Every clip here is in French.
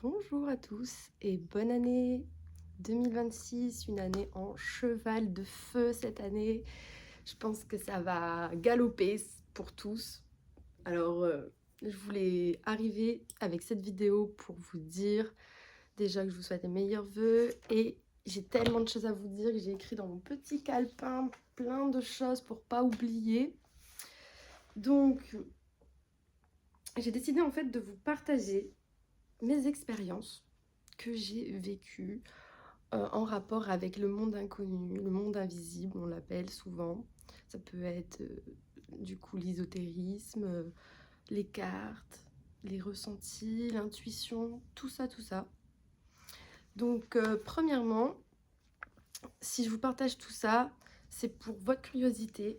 Bonjour à tous et bonne année 2026, une année en cheval de feu cette année. Je pense que ça va galoper pour tous. Alors, je voulais arriver avec cette vidéo pour vous dire déjà que je vous souhaite les meilleurs vœux et j'ai tellement de choses à vous dire que j'ai écrit dans mon petit calepin plein de choses pour pas oublier. Donc, j'ai décidé en fait de vous partager mes expériences que j'ai vécues en rapport avec le monde inconnu, le monde invisible, on l'appelle souvent. Ça peut être du coup l'ésotérisme, les cartes, les ressentis, l'intuition, tout ça, tout ça. Donc premièrement, si je vous partage tout ça, c'est pour votre curiosité.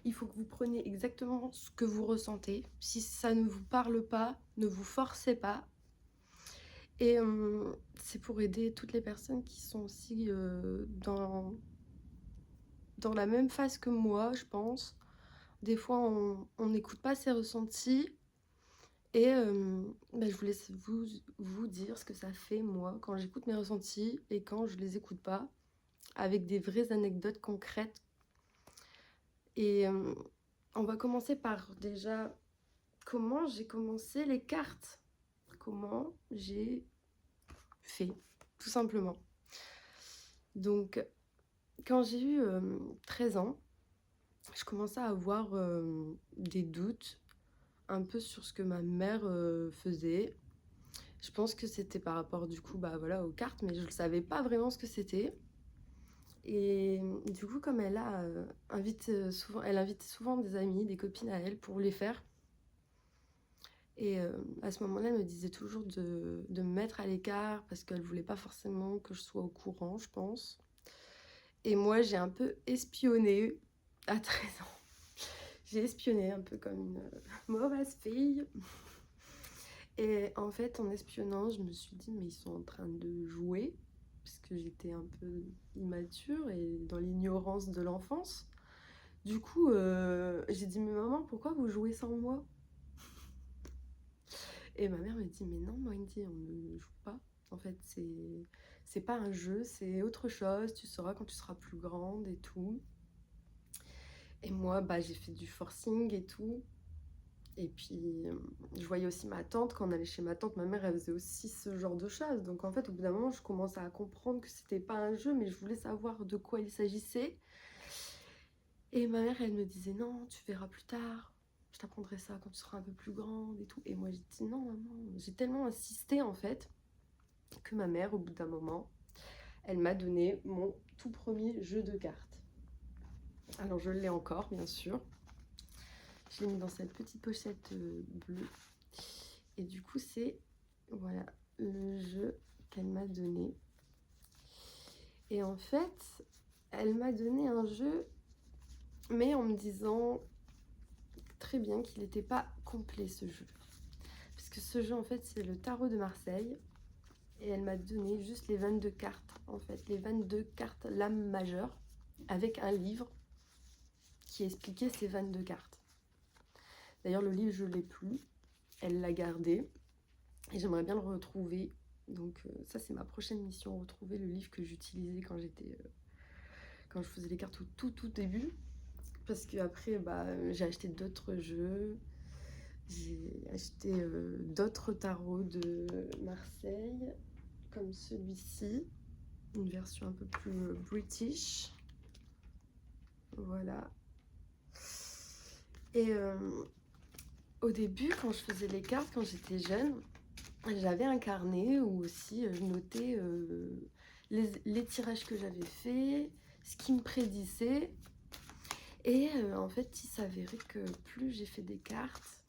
Il faut que vous preniez exactement ce que vous ressentez. Si ça ne vous parle pas, ne vous forcez pas. Et c'est pour aider toutes les personnes qui sont aussi dans la même phase que moi, je pense. Des fois, on n'écoute pas ses ressentis. Et je voulais vous dire ce que ça fait, moi, quand j'écoute mes ressentis et quand je les écoute pas, avec des vraies anecdotes concrètes. Et on va commencer par déjà comment j'ai commencé les cartes. Comment j'ai fait, tout simplement. Donc, quand j'ai eu 13 ans, je commençais à avoir des doutes un peu sur ce que ma mère faisait. Je pense que c'était par rapport du coup voilà, aux cartes, mais je ne savais pas vraiment ce que c'était. Et du coup, comme elle invite souvent des amis, des copines à elle pour les faire. Et à ce moment-là, elle me disait toujours de me mettre à l'écart parce qu'elle voulait pas forcément que je sois au courant, je pense. Et moi, j'ai un peu espionné à 13 ans. J'ai espionné un peu comme une mauvaise fille. Et en fait, en espionnant, je me suis dit, mais ils sont en train de jouer, parce que j'étais un peu immature et dans l'ignorance de l'enfance. Du coup, j'ai dit, mais maman, pourquoi vous jouez sans moi? Et ma mère me dit, mais non, Wendy, on ne joue pas. En fait, c'est pas un jeu, c'est autre chose, tu sauras quand tu seras plus grande et tout. Et moi, j'ai fait du forcing et tout. Et puis, je voyais aussi ma tante, quand on allait chez ma tante, ma mère, elle faisait aussi ce genre de choses. Donc, en fait, au bout d'un moment, je commençais à comprendre que c'était pas un jeu, mais je voulais savoir de quoi il s'agissait. Et ma mère, elle me disait, non, tu verras plus tard. Je t'apprendrai ça quand tu seras un peu plus grande et tout. Et moi, j'ai dit, non, maman. J'ai tellement insisté, en fait, que ma mère, au bout d'un moment, elle m'a donné mon tout premier jeu de cartes. Alors, je l'ai encore, bien sûr. Je l'ai mis dans cette petite pochette bleue. Et du coup, c'est voilà le jeu qu'elle m'a donné. Et en fait, elle m'a donné un jeu, mais en me disant très bien qu'il n'était pas complet ce jeu. Parce que ce jeu, en fait, c'est le tarot de Marseille. Et elle m'a donné juste les 22 cartes, en fait, les 22 cartes l'âme majeure, avec un livre qui expliquait ces 22 cartes. D'ailleurs, le livre, je ne l'ai plus. Elle l'a gardé. Et j'aimerais bien le retrouver. Donc ça, c'est ma prochaine mission, retrouver le livre que j'utilisais quand je faisais les cartes au tout début. Parce qu'après, j'ai acheté d'autres jeux. J'ai acheté d'autres tarots de Marseille, comme celui-ci. Une version un peu plus british. Voilà. Et au début, quand je faisais les cartes, quand j'étais jeune, j'avais un carnet où aussi je notais les tirages que j'avais faits, ce qui me prédisait. Et en fait, il s'avérait que plus j'ai fait des cartes,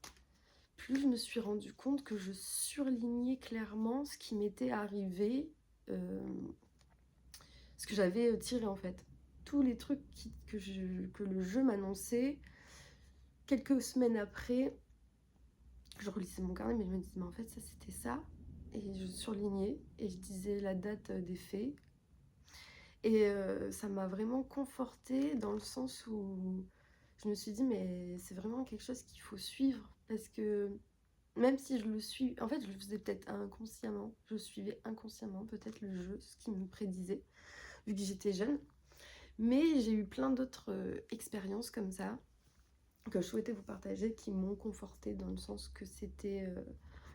plus je me suis rendu compte que je surlignais clairement ce qui m'était arrivé, ce que j'avais tiré en fait. Tous les trucs que le jeu m'annonçait, quelques semaines après, je relisais mon carnet, mais je me disais, mais en fait, ça c'était ça. Et je surlignais et je disais la date des faits. Et ça m'a vraiment confortée dans le sens où je me suis dit, mais c'est vraiment quelque chose qu'il faut suivre. Parce que même si je le suis, en fait je le faisais peut-être inconsciemment, je suivais inconsciemment peut-être le jeu, ce qui me prédisait, vu que j'étais jeune. Mais j'ai eu plein d'autres expériences comme ça, que je souhaitais vous partager, qui m'ont confortée dans le sens que c'était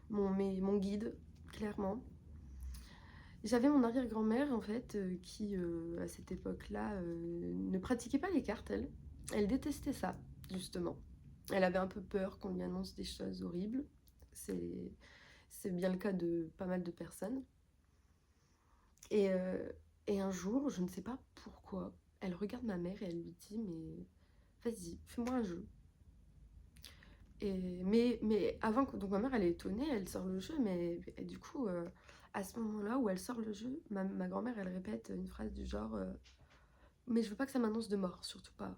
mon guide, clairement. J'avais mon arrière-grand-mère en fait, qui à cette époque-là ne pratiquait pas les cartes, elle. Elle détestait ça, justement. Elle avait un peu peur qu'on lui annonce des choses horribles. C'est, c'est bien le cas de pas mal de personnes. Et, euh, et un jour, je ne sais pas pourquoi, elle regarde ma mère et elle lui dit, mais vas-y, fais-moi un jeu. Mais avant que. Donc ma mère, elle est étonnée, elle sort le jeu, mais et du coup, à ce moment-là où elle sort le jeu, ma grand-mère, elle répète une phrase du genre mais je veux pas que ça m'annonce de mort, surtout pas.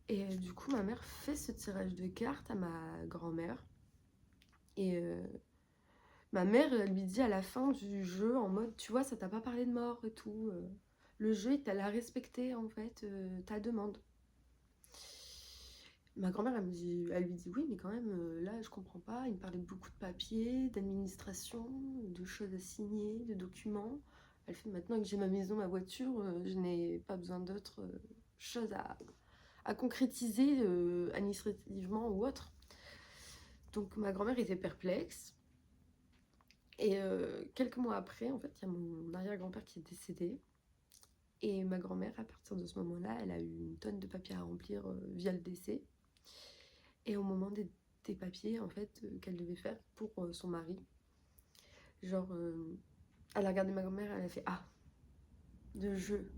Et du coup, ma mère fait ce tirage de cartes à ma grand-mère. Et ma mère, elle lui dit à la fin du jeu, en mode, tu vois, ça t'a pas parlé de mort et tout. Le jeu, elle a respecté, en fait, ta demande. Ma grand-mère, elle lui dit oui, mais quand même, là, je comprends pas. Il me parlait beaucoup de papiers, d'administration, de choses à signer, de documents. Elle fait maintenant que j'ai ma maison, ma voiture, je n'ai pas besoin d'autres choses à concrétiser administrativement ou autre. Donc ma grand-mère était perplexe. Et quelques mois après, en fait, il y a mon arrière-grand-père qui est décédé. Et ma grand-mère, à partir de ce moment-là, elle a eu une tonne de papiers à remplir via le décès. Et au moment des papiers, en fait, qu'elle devait faire pour son mari, genre, elle a regardé ma grand-mère, elle a fait ah, de jeu.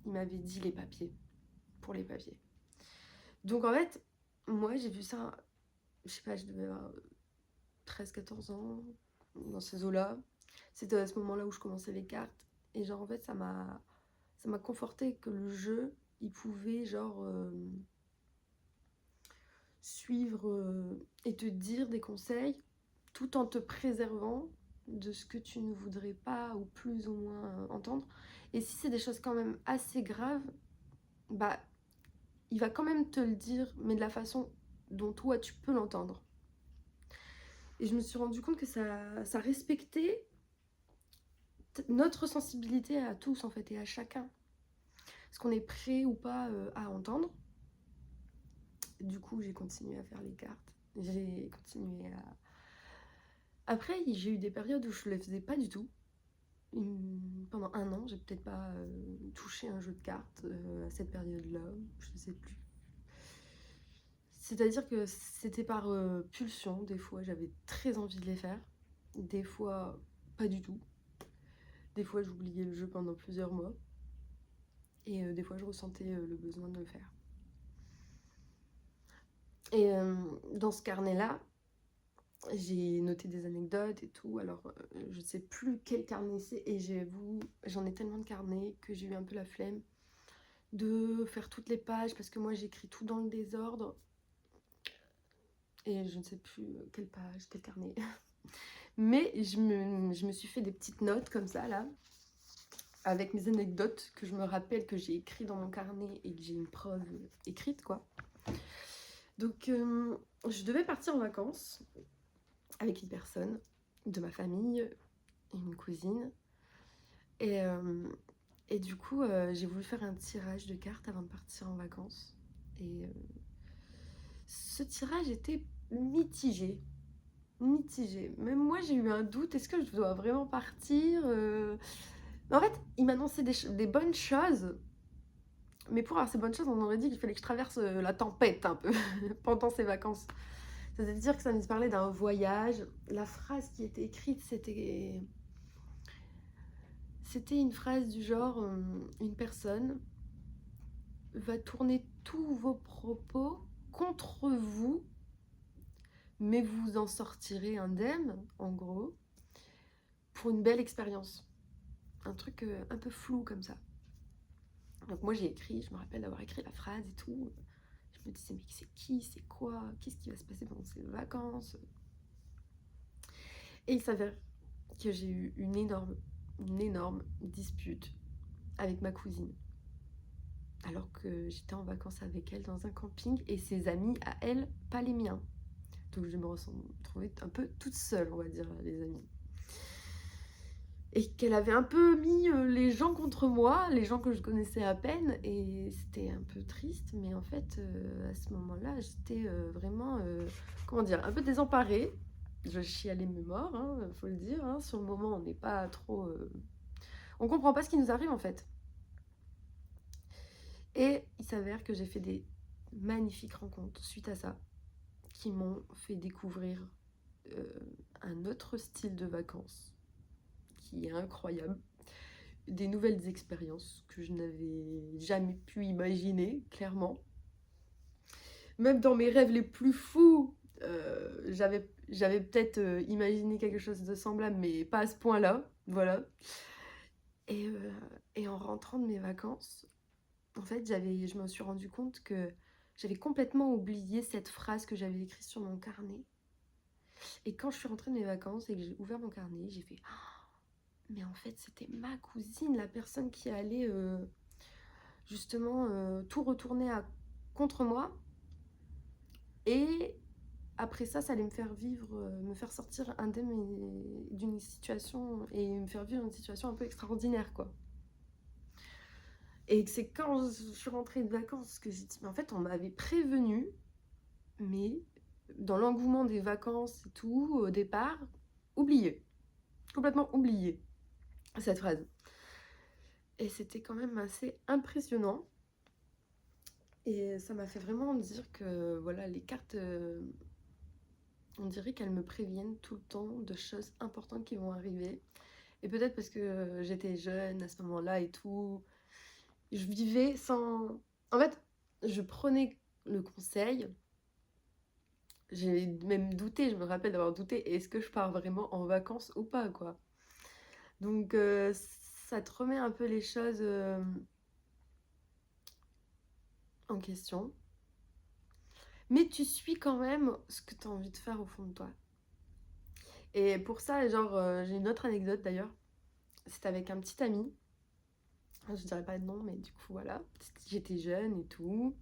Il m'avait dit les papiers, pour les papiers. Donc en fait, moi j'ai vu ça, je sais pas, je devais avoir 13-14 ans, dans ces eaux-là. C'était à ce moment-là où je commençais les cartes. Et genre en fait, ça m'a conforté que le jeu, il pouvait genre suivre et te dire des conseils tout en te préservant de ce que tu ne voudrais pas ou plus ou moins entendre. Et si c'est des choses quand même assez graves, bah il va quand même te le dire, mais de la façon dont toi tu peux l'entendre. Et je me suis rendu compte que ça respectait notre sensibilité à tous en fait et à chacun. Ce qu'on est prêt ou pas à entendre. Du coup, j'ai continué à faire les cartes. J'ai continué à. Après, j'ai eu des périodes où je ne les faisais pas du tout. Pendant un an, j'ai peut-être pas touché un jeu de cartes à cette période-là. Je ne sais plus. C'est-à-dire que c'était par pulsion. Des fois, j'avais très envie de les faire. Des fois, pas du tout. Des fois, j'oubliais le jeu pendant plusieurs mois. Et des fois, je ressentais le besoin de le faire. Et dans ce carnet-là, j'ai noté des anecdotes et tout. Alors, je sais plus quel carnet c'est. Et j'avoue, j'en ai tellement de carnets que j'ai eu un peu la flemme de faire toutes les pages parce que moi, j'écris tout dans le désordre. Et je ne sais plus quelle page, quel carnet. Mais je me suis fait des petites notes comme ça, là, avec mes anecdotes que je me rappelle que j'ai écrit dans mon carnet et que j'ai une preuve écrite, quoi. Donc, je devais partir en vacances avec une personne de ma famille, une cousine. Et, euh, et du coup, j'ai voulu faire un tirage de cartes avant de partir en vacances. Et ce tirage était mitigé. Mitigé. Même moi, j'ai eu un doute. Est-ce que je dois vraiment partir Mais en fait, il m'annonçait des bonnes choses. Mais pour avoir ces bonnes choses, on aurait dit qu'il fallait que je traverse la tempête un peu pendant ces vacances. C'est-à-dire que ça nous parlait d'un voyage. La phrase qui était écrite, c'était une phrase du genre une personne va tourner tous vos propos contre vous, mais vous en sortirez indemne, en gros, pour une belle expérience. Un truc un peu flou comme ça. Donc moi j'ai écrit, je me rappelle d'avoir écrit la phrase et tout. Je me disais mais c'est qui, c'est quoi, qu'est-ce qui va se passer pendant ces vacances? Et il s'avère que j'ai eu une énorme dispute avec ma cousine. Alors que j'étais en vacances avec elle dans un camping et ses amis à elle, pas les miens. Donc je me retrouvais un peu toute seule, on va dire, les amis. Et qu'elle avait un peu mis les gens contre moi, les gens que je connaissais à peine, et c'était un peu triste, mais en fait, à ce moment-là, j'étais vraiment, comment dire, un peu désemparée. Je chialais mes morts, hein, faut le dire, hein. Sur le moment, on n'est pas trop... On comprend pas ce qui nous arrive, en fait. Et il s'avère que j'ai fait des magnifiques rencontres suite à ça, qui m'ont fait découvrir euh, un autre style de vacances, qui est incroyable. Des nouvelles expériences que je n'avais jamais pu imaginer, clairement. Même dans mes rêves les plus fous, j'avais peut-être imaginé quelque chose de semblable, mais pas à ce point-là, voilà. Et, euh, et en rentrant de mes vacances, en fait, je me suis rendu compte que j'avais complètement oublié cette phrase que j'avais écrite sur mon carnet. Et quand je suis rentrée de mes vacances et que j'ai ouvert mon carnet, j'ai fait ah, mais en fait, c'était ma cousine, la personne qui allait justement tout retourner contre moi. Et après ça, ça allait me faire vivre, me faire sortir d'une situation et me faire vivre une situation un peu extraordinaire, quoi. Et c'est quand je suis rentrée de vacances que j'ai dit, mais en fait, on m'avait prévenu, mais dans l'engouement des vacances et tout, au départ, oublié, complètement oublié cette phrase. Et c'était quand même assez impressionnant. Et ça m'a fait vraiment dire que voilà, les cartes, on dirait qu'elles me préviennent tout le temps de choses importantes qui vont arriver. Et peut-être parce que j'étais jeune à ce moment-là et tout, je vivais sans... En fait, je prenais le conseil, j'ai même douté, je me rappelle d'avoir douté, est-ce que je pars vraiment en vacances ou pas, quoi. Donc ça te remet un peu les choses en question. Mais tu suis quand même ce que tu as envie de faire au fond de toi. Et pour ça, genre, j'ai une autre anecdote d'ailleurs. C'était avec un petit ami. Je dirais pas de nom, mais du coup, voilà. J'étais jeune et tout.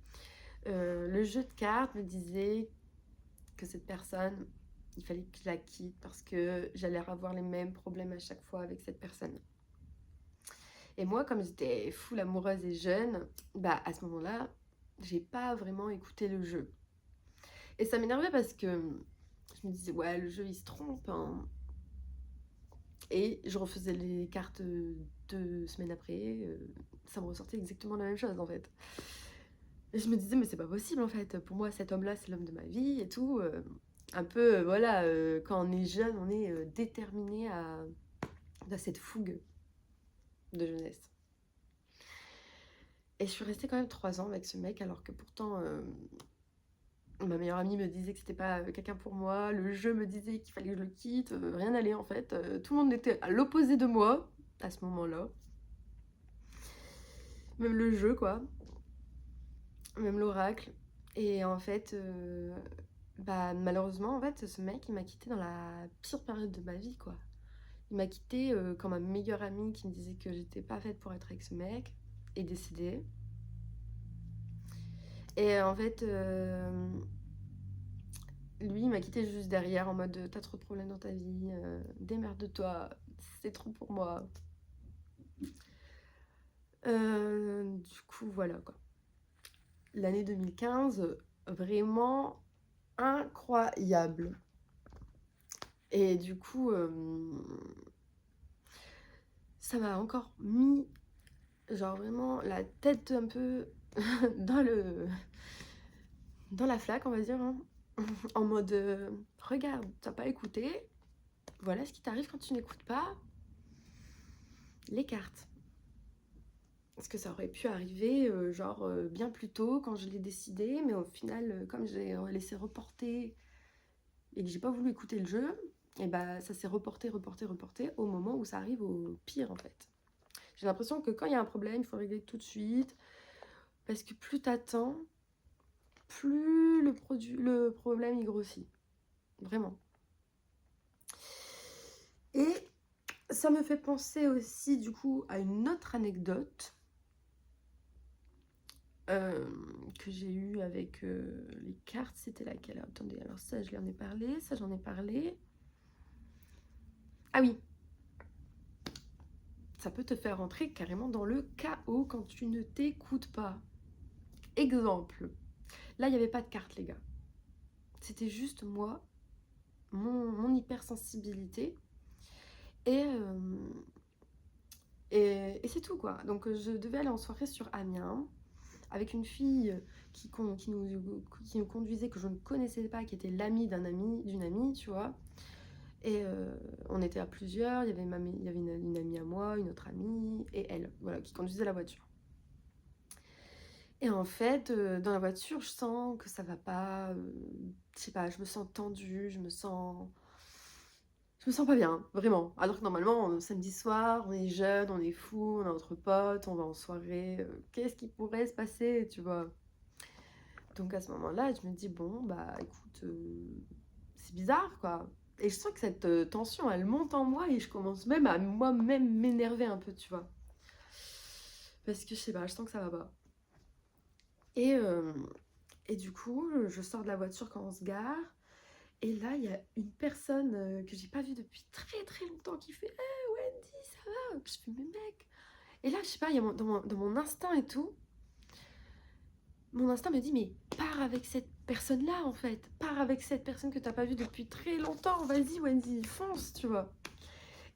Le jeu de cartes me disait que cette personne, il fallait que je la quitte parce que j'allais avoir les mêmes problèmes à chaque fois avec cette personne. Et moi, comme j'étais full amoureuse et jeune, bah à ce moment-là, j'ai pas vraiment écouté le jeu. Et ça m'énervait parce que je me disais, ouais, le jeu il se trompe, hein. Et je refaisais les cartes 2 semaines après, ça me ressortait exactement la même chose en fait. Et je me disais, mais c'est pas possible en fait, pour moi cet homme-là c'est l'homme de ma vie et tout. Un peu, voilà, quand on est jeune, on est déterminé à cette fougue de jeunesse. Et je suis restée quand même 3 ans avec ce mec alors que pourtant ma meilleure amie me disait que c'était pas quelqu'un pour moi, le jeu me disait qu'il fallait que je le quitte, rien n'allait en fait. Tout le monde était à l'opposé de moi à ce moment-là. Même le jeu, quoi. Même l'oracle. Et en fait, bah malheureusement, en fait, ce mec, il m'a quitté dans la pire période de ma vie, quoi. Il m'a quitté quand ma meilleure amie qui me disait que j'étais pas faite pour être avec ce mec est décédée. Et en fait, lui, il m'a quitté juste derrière en mode t'as trop de problèmes dans ta vie, démerde-toi, c'est trop pour moi. Du coup, voilà quoi. L'année 2015, vraiment incroyable. Et du coup, ça m'a encore mis, genre vraiment, la tête un peu dans dans la flaque, on va dire, hein. En mode, regarde, t'as pas écouté, voilà ce qui t'arrive quand tu n'écoutes pas les cartes. Parce que ça aurait pu arriver, genre, bien plus tôt quand je l'ai décidé, mais au final, comme j'ai laissé reporter et que j'ai pas voulu écouter le jeu, et bah ça s'est reporté, reporté, reporté au moment où ça arrive au pire en fait. J'ai l'impression que quand il y a un problème, il faut le régler tout de suite, parce que plus t'attends, plus le problème il grossit. Vraiment. Et ça me fait penser aussi du coup à une autre anecdote. que j'ai eu avec les cartes, c'était laquelle? Attendez, alors ça, je l'en ai parlé, ça, j'en ai parlé. Ah oui, ça peut te faire rentrer carrément dans le chaos quand tu ne t'écoutes pas. Exemple, là, il n'y avait pas de carte, les gars. C'était juste moi, mon hypersensibilité. Et, et c'est tout, quoi. Donc, je devais aller en soirée sur Amiens avec une fille qui nous conduisait, que je ne connaissais pas, qui était l'amie d'une amie, tu vois. Et on était à plusieurs, il y avait une amie à moi, une autre amie, et elle, voilà, qui conduisait la voiture. Et en fait, dans la voiture, je sens que ça va pas, je sais pas, je me sens tendue, je me sens pas bien, vraiment. Alors que normalement, samedi soir, on est jeune, on est fou, on est entre potes, on va en soirée, qu'est-ce qui pourrait se passer, tu vois? Donc à ce moment-là, je me dis, bon, bah écoute, c'est bizarre, quoi. Et je sens que cette tension, elle monte en moi et je commence même à moi-même m'énerver un peu, tu vois. Parce que je sais pas, je sens que ça va pas. Et, euh, et du coup, je sors de la voiture quand on se gare. Et là, il y a une personne que j'ai pas vue depuis très très longtemps qui fait hey, Wendy, ça va? Je fais, mais mec. Et là, je sais pas, il y a dans mon instinct et tout, mon instinct me dit, mais pars avec cette personne-là, en fait. Pars avec cette personne que t'as pas vue depuis très longtemps. Vas-y, Wendy, fonce, tu vois.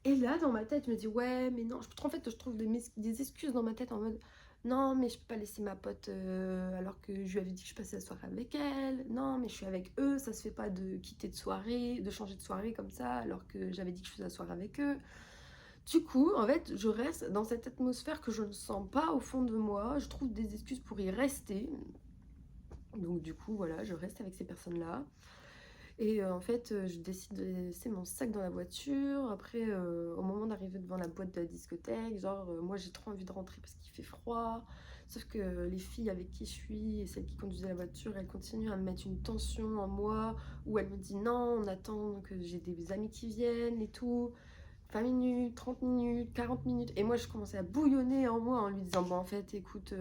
Et là, dans ma tête, je me dis, ouais, mais non. En fait, je trouve des excuses dans ma tête en mode, non, mais je peux pas laisser ma pote alors que je lui avais dit que je passais la soirée avec elle. Non, mais je suis avec eux. Ça se fait pas de quitter de soirée, de changer de soirée comme ça, alors que j'avais dit que je faisais la soirée avec eux. Du coup, en fait, je reste dans cette atmosphère que je ne sens pas au fond de moi. Je trouve des excuses pour y rester. Donc du coup, voilà, je reste avec ces personnes-là. Et en fait, je décide de laisser mon sac dans la voiture. Après, au moment d'arriver devant la boîte de la discothèque, genre, moi j'ai trop envie de rentrer parce qu'il fait froid. Sauf que les filles avec qui je suis et celles qui conduisaient la voiture, elles continuent à me mettre une tension en moi où elles me disent non, on attend que j'ai des amis qui viennent et tout. 20 minutes, 30 minutes, 40 minutes. Et moi, je commençais à bouillonner en moi en lui disant, bon, en fait, écoute,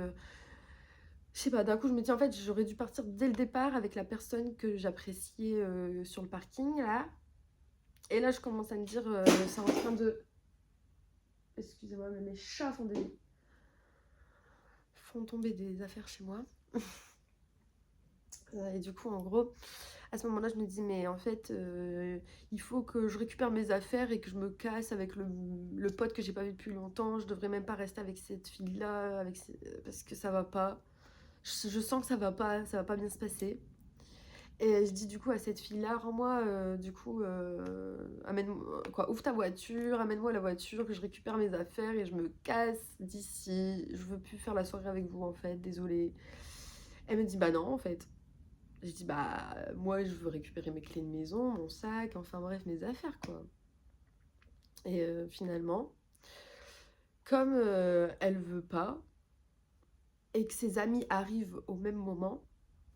je sais pas, d'un coup, je me dis, en fait, j'aurais dû partir dès le départ avec la personne que j'appréciais sur le parking, là. Et là, je commence à me dire, c'est en train de... Excusez-moi, mais mes chats font tomber des affaires chez moi. Et du coup, en gros, à ce moment-là, je me dis, mais en fait, il faut que je récupère mes affaires et que je me casse avec le pote que j'ai pas vu depuis longtemps. Je devrais même pas rester avec cette fille-là, parce que ça va pas. Je sens que ça va pas bien se passer. Et je dis du coup à cette fille-là, rends-moi, du coup, amène quoi, ouvre ta voiture, amène-moi la voiture, que je récupère mes affaires et je me casse d'ici. Je veux plus faire la soirée avec vous en fait, désolée. Elle me dit bah non en fait. Je dis bah moi je veux récupérer mes clés de maison, mon sac, enfin bref mes affaires quoi. Et finalement, comme elle veut pas et que ses amis arrivent au même moment,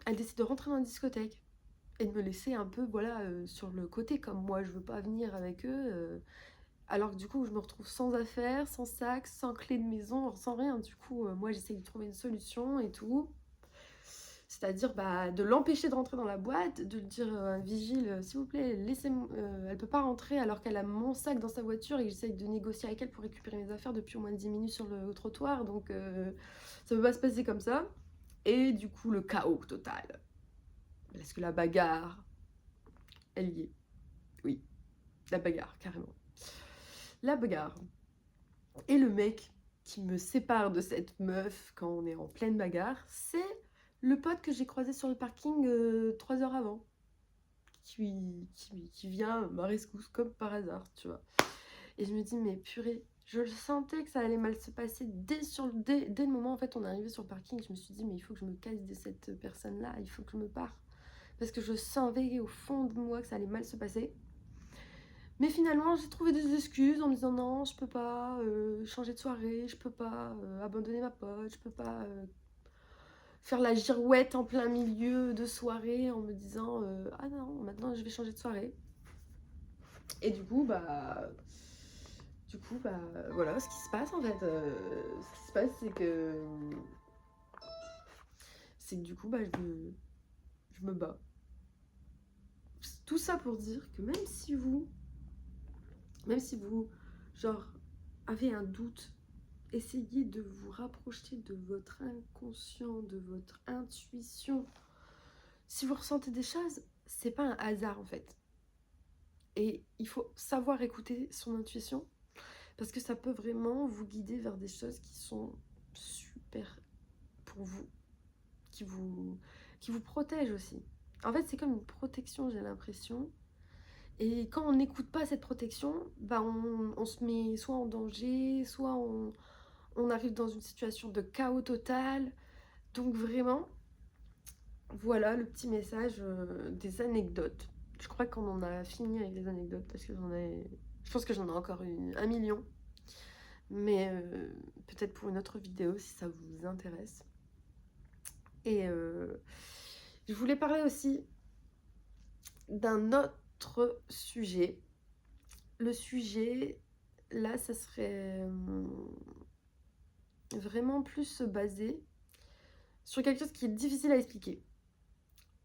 elle décide de rentrer dans la discothèque. Et de me laisser un peu voilà sur le côté comme moi je veux pas venir avec eux alors que du coup je me retrouve sans affaires, sans sac, sans clé de maison, sans rien. Du coup moi j'essaye de trouver une solution et tout, c'est-à-dire bah, de l'empêcher de rentrer dans la boîte, de lui dire vigile s'il vous plaît laissez-moi elle peut pas rentrer alors qu'elle a mon sac dans sa voiture et que j'essaye de négocier avec elle pour récupérer mes affaires depuis au moins 10 minutes sur le trottoir, donc ça peut pas se passer comme ça. Et du coup le chaos total, parce que la bagarre elle y est. Oui, la bagarre, carrément. La bagarre. Et le mec qui me sépare de cette meuf quand on est en pleine bagarre, c'est le pote que j'ai croisé sur le parking 3 heures avant. Qui vient à ma rescousse comme par hasard, tu vois. Et je me dis, mais purée, je le sentais que ça allait mal se passer dès le moment en fait on est arrivé sur le parking. Je me suis dit, mais il faut que je me casse de cette personne-là, il faut que je me pars. Parce que je savais au fond de moi que ça allait mal se passer. Mais finalement, j'ai trouvé des excuses en me disant non, je peux pas changer de soirée, je peux pas abandonner ma pote, je peux pas faire la girouette en plein milieu de soirée en me disant ah non, maintenant je vais changer de soirée. Et du coup, bah, voilà ce qui se passe en fait. Ce qui se passe, c'est que c'est que du coup, je me bats. Tout ça pour dire que même si vous, genre, avez un doute, essayez de vous rapprocher de votre inconscient, de votre intuition. Si vous ressentez des choses, c'est pas un hasard en fait. Et il faut savoir écouter son intuition parce que ça peut vraiment vous guider vers des choses qui sont super pour vous, qui vous, qui vous protègent aussi. En fait, c'est comme une protection, j'ai l'impression. Et quand on n'écoute pas cette protection, bah on se met soit en danger, soit on arrive dans une situation de chaos total. Donc vraiment, voilà le petit message des anecdotes. Je crois qu'on en a fini avec les anecdotes parce que je pense que j'en ai encore eu 1 million. Mais peut-être pour une autre vidéo si ça vous intéresse. Et je voulais parler aussi d'un autre sujet. Le sujet, là, ça serait vraiment plus basé sur quelque chose qui est difficile à expliquer.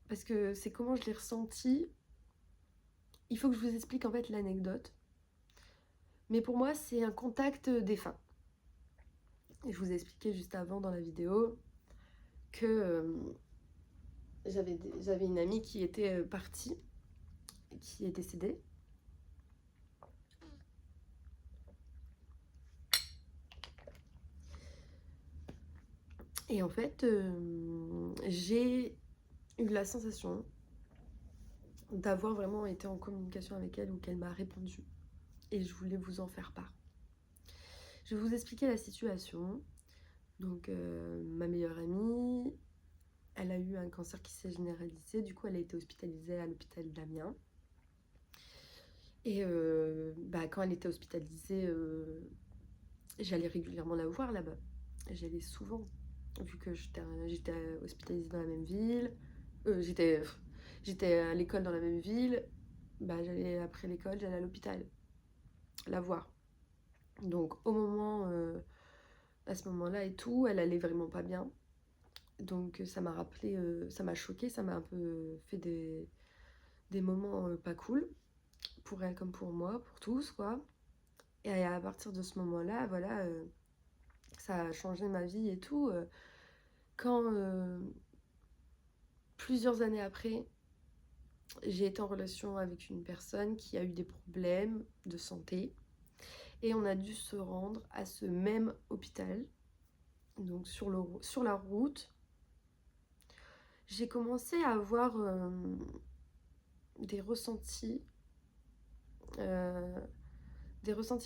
Parce que c'est comment je l'ai ressenti. Il faut que je vous explique en fait l'anecdote. Mais pour moi, c'est un contact défunt. Et je vous ai expliqué juste avant dans la vidéo que j'avais une amie qui était partie, qui est décédée. Et en fait, j'ai eu la sensation d'avoir vraiment été en communication avec elle ou qu'elle m'a répondu. Et je voulais vous en faire part. Je vais vous expliquer la situation. Donc, ma meilleure amie, elle a eu un cancer qui s'est généralisé. Du coup, elle a été hospitalisée à l'hôpital d'Amiens. Et quand elle était hospitalisée, j'allais régulièrement la voir là-bas. J'allais souvent, vu que j'étais hospitalisée dans la même ville. J'étais à l'école dans la même ville. J'allais après l'école, j'allais à l'hôpital la voir. Donc à ce moment-là et tout, elle allait vraiment pas bien. Donc ça m'a rappelé, ça m'a choquée, ça m'a un peu fait des moments pas cool, pour elle comme pour moi, pour tous quoi. Et à partir de ce moment-là, voilà, ça a changé ma vie et tout. Quand plusieurs années après, j'ai été en relation avec une personne qui a eu des problèmes de santé et on a dû se rendre à ce même hôpital. Donc sur la route, j'ai commencé à avoir des ressentis,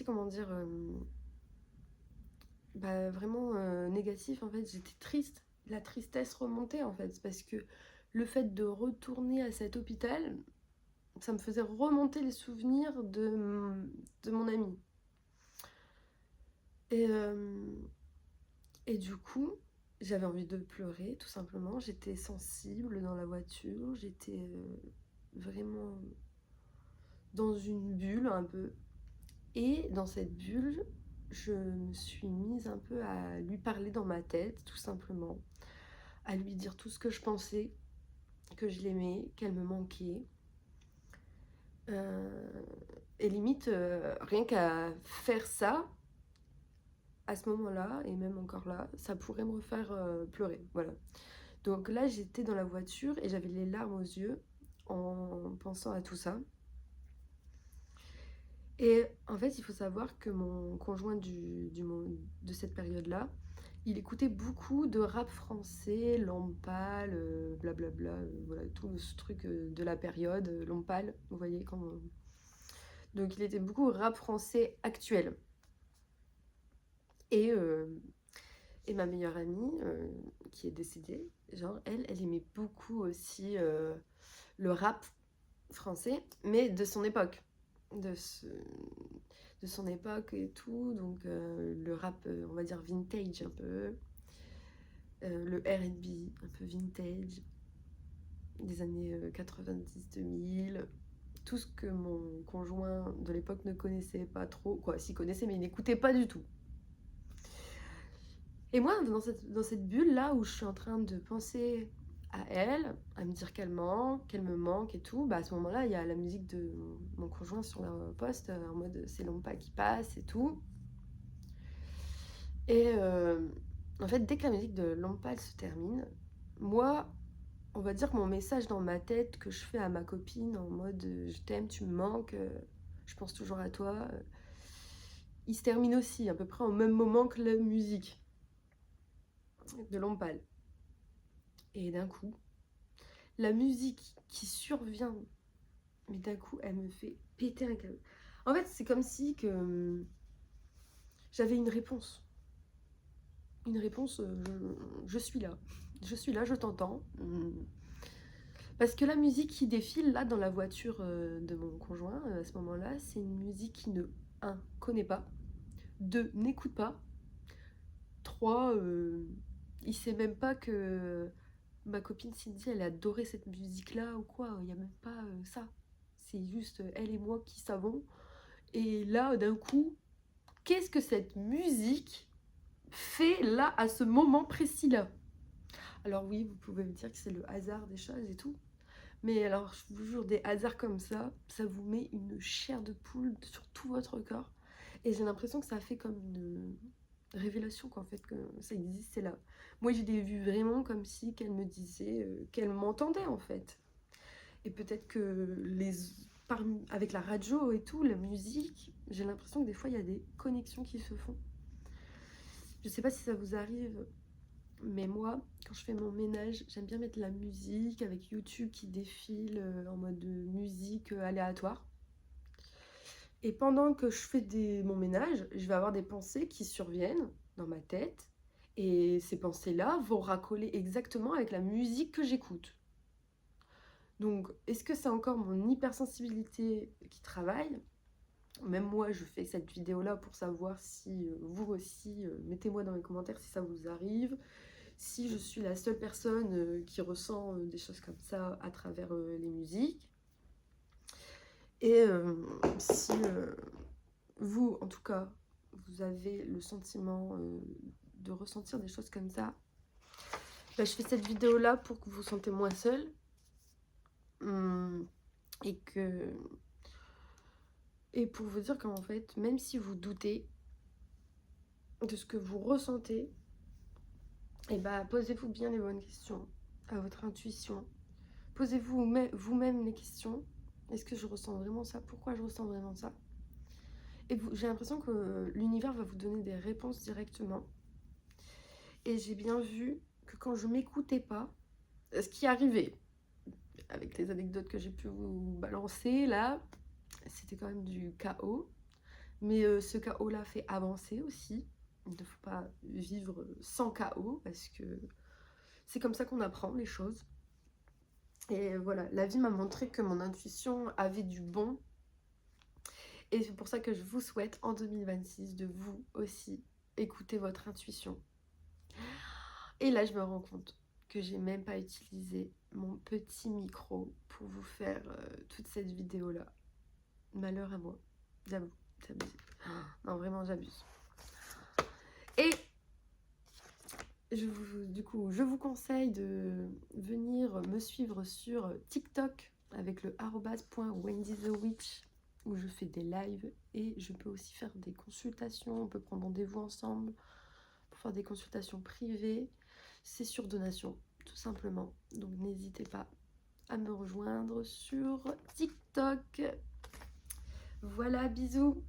comment dire, vraiment négatifs en fait. J'étais triste, la tristesse remontait en fait, parce que le fait de retourner à cet hôpital, ça me faisait remonter les souvenirs de mon amie. Et du coup, j'avais envie de pleurer, tout simplement. J'étais sensible dans la voiture, j'étais vraiment dans une bulle un peu. Et dans cette bulle, je me suis mise un peu à lui parler dans ma tête, tout simplement. À lui dire tout ce que je pensais, que je l'aimais, qu'elle me manquait. Et limite, rien qu'à faire ça, à ce moment-là, et même encore là, ça pourrait me refaire pleurer, voilà. Donc là, j'étais dans la voiture et j'avais les larmes aux yeux en pensant à tout ça. Et en fait, il faut savoir que mon conjoint de cette période-là, il écoutait beaucoup de rap français, Lampal, blablabla, voilà, tout ce truc de la période, Lampal, vous voyez quand... Donc il était beaucoup rap français actuel. Et ma meilleure amie, qui est décédée, genre, elle aimait beaucoup aussi le rap français, mais de son époque. De son époque et tout, donc le rap, on va dire vintage un peu, le R&B un peu vintage, des années 90-2000, tout ce que mon conjoint de l'époque ne connaissait pas trop, quoi, s'il connaissait mais il n'écoutait pas du tout. Et moi, dans cette bulle-là où je suis en train de penser à elle, à me dire qu'elle me manque et tout, bah à ce moment-là, il y a la musique de mon conjoint sur le poste, en mode c'est Lompa qui passe et tout. Et en fait, dès que la musique de Lompa elle se termine, moi, on va dire que mon message dans ma tête que je fais à ma copine en mode je t'aime, tu me manques, je pense toujours à toi, il se termine aussi à peu près au même moment que la musique de Lompal. Et d'un coup, la musique qui survient, mais d'un coup, elle me fait péter un câble. En fait, c'est comme si que j'avais une réponse. Une réponse, je suis là. Je suis là, je t'entends. Parce que la musique qui défile là dans la voiture de mon conjoint à ce moment-là, c'est une musique qui ne, un, connaît pas, deux, n'écoute pas, trois, il sait même pas que ma copine Cindy, elle adorait cette musique-là ou quoi. Il n'y a même pas ça. C'est juste elle et moi qui savons. Et là, d'un coup, qu'est-ce que cette musique fait là, à ce moment précis-là? Alors oui, vous pouvez me dire que c'est le hasard des choses et tout. Mais alors, je vous jure, des hasards comme ça vous met une chair de poule sur tout votre corps. Et j'ai l'impression que ça fait comme une révélation qu'en fait, que ça existe, c'est là. Moi, je l'ai vu vraiment comme si qu'elle me disait qu'elle m'entendait en fait. Et peut-être que avec la radio et tout, la musique, j'ai l'impression que des fois, il y a des connexions qui se font. Je sais pas si ça vous arrive, mais moi, quand je fais mon ménage, j'aime bien mettre la musique avec YouTube qui défile en mode musique aléatoire. Et pendant que je fais mon ménage, je vais avoir des pensées qui surviennent dans ma tête. Et ces pensées-là vont racoler exactement avec la musique que j'écoute. Donc, est-ce que c'est encore mon hypersensibilité qui travaille? Même moi, je fais cette vidéo-là pour savoir si vous aussi, mettez-moi dans les commentaires si ça vous arrive, si je suis la seule personne qui ressent des choses comme ça à travers les musiques. Et si vous, en tout cas, vous avez le sentiment de ressentir des choses comme ça, bah, je fais cette vidéo-là pour que vous vous sentez moins seul. Et que... Et pour vous dire qu'en fait, même si vous doutez de ce que vous ressentez, et bah, posez-vous bien les bonnes questions à votre intuition. Posez-vous vous-même les questions. Est-ce que je ressens vraiment ça? Pourquoi je ressens vraiment ça? Et j'ai l'impression que l'univers va vous donner des réponses directement. Et j'ai bien vu que quand je m'écoutais pas, ce qui arrivait, avec les anecdotes que j'ai pu vous balancer là, c'était quand même du chaos. Mais ce chaos-là fait avancer aussi. Il ne faut pas vivre sans chaos parce que c'est comme ça qu'on apprend les choses. Et voilà, la vie m'a montré que mon intuition avait du bon. Et c'est pour ça que je vous souhaite en 2026 de vous aussi écouter votre intuition. Et là, je me rends compte que j'ai même pas utilisé mon petit micro pour vous faire toute cette vidéo-là. Malheur à moi. J'avoue, j'abuse. Non, vraiment, j'abuse. Et je vous conseille de venir me suivre sur TikTok avec le @wendythewitch où je fais des lives et je peux aussi faire des consultations. On peut prendre rendez-vous ensemble pour faire des consultations privées. C'est sur donation, tout simplement. Donc n'hésitez pas à me rejoindre sur TikTok. Voilà, bisous!